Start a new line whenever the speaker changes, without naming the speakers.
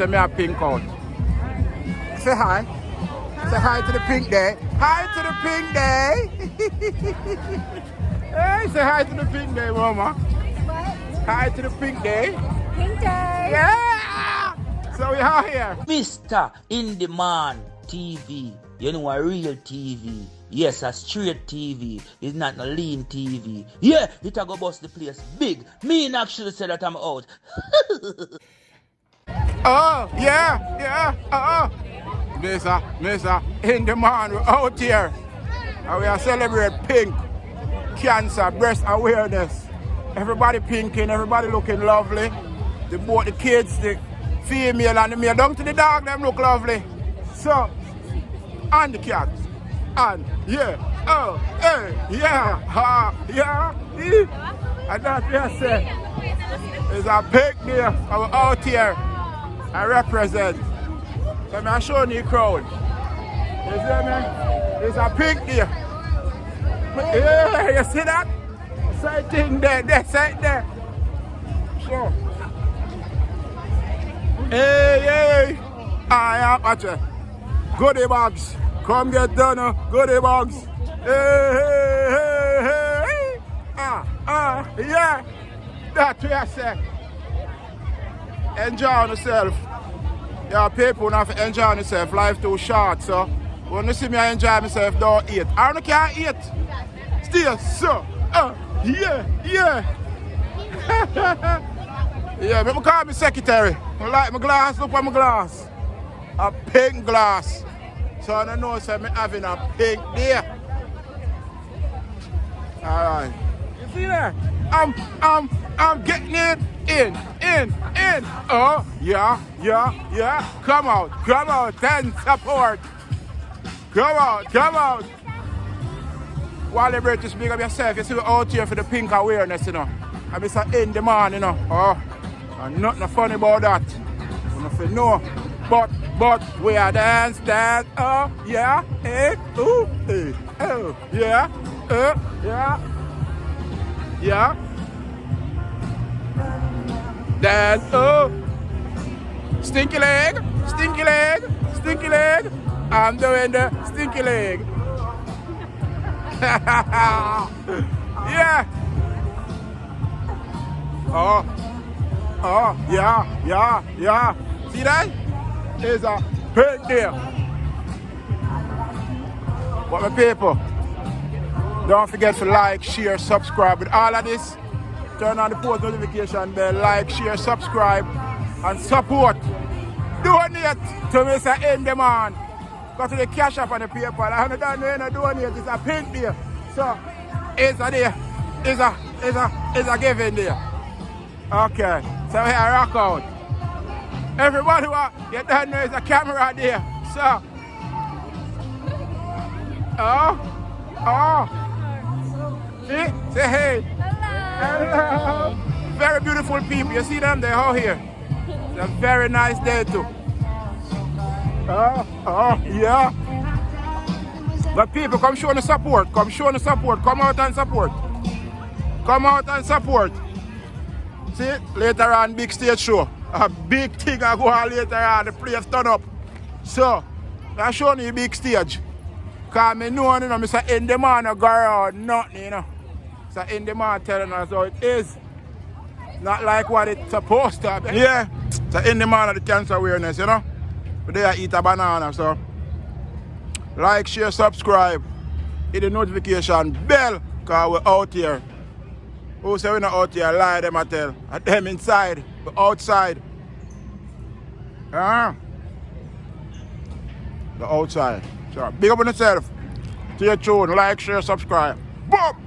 me a pink out. Say hi. Say hi to the pink day. Hi to the pink day. Hey, say hi to the pink day, mama.
What?
Hi to the pink day.
Pink day.
Yeah! So we are here.
Mr Indemand TV. You know a real TV. Yes, a straight TV. It's not a lean TV. Yeah, it a go bust the place big. Me and actually said that I'm out.
Oh, yeah. Mr Indemand, we're out here. And we are celebrating pink cancer, breast awareness. Everybody pinking, everybody looking lovely. Both the kids, the female and the male, down to the dog, them look lovely. So, and the cats. And, yeah, oh, hey, yeah, ha, yeah, and that's what I say. It's a big day. I'm out here. I represent. So I'm showing you the crowd. You see me? It's a big day. Yeah, you see that? Same thing there, that's right there. So. Hey, I am at you. Goodie bags. Come get done, goodie bags. Hey. Yeah. That's what I say. Enjoy yourself. Yeah, people don't have to enjoy yourself. Life too short, so when you see me enjoy myself, don't eat. I don't can't eat. Still, so. Yeah. Yeah, people call me secretary. I like my glass, look at my glass. A pink glass. So I don't know if I'm having a pink day. Alright. You see that? I'm getting it in. Oh, yeah. Come out. Then support. Come out. Wally Bridge, just big up yourself. You see we're out here for the pink awareness, you know. I'm Mr Indemand, you know. Oh, and nothing funny about that. Nothing no. But we are dance. Oh, yeah. Ooh, oh, yeah. Yeah. Dance. Oh. Stinky leg. I'm doing the stinky leg. Yeah. Oh, yeah. See that? It's a big deal. But my people, don't forget to like, share, subscribe. With all of this, turn on the post notification bell, like, share, subscribe, and support. Donate to Mr Indemand. Go to the Cashapp and the PayPal. I don't donate. It's a pink day. So it's a day. It's a giving day. Okay. So here I rock out. Everybody you don't know it's a camera there. So see? Say hey. Hello. Very beautiful people. You see them? They're all here. It's a very nice day too. Yeah. But people, come show the support. Come out and support. See, later on, big stage show. A big thing I go on later on, the place turn up. So, I'm showing you big stage. Because I know, you know, Mr. Indemand no go around nothing, you know. Mr. Indemand telling us how it is. Not like what it's supposed to be. Yeah, Mr. Indemand of the cancer awareness, you know. But they eat a banana, so like, share, subscribe, hit the notification bell, because we're out here. Who say we're not out here? Lie them I tell. At them inside, but outside. The outside. So big up on yourself. Stay tuned, like, share, subscribe. Boom!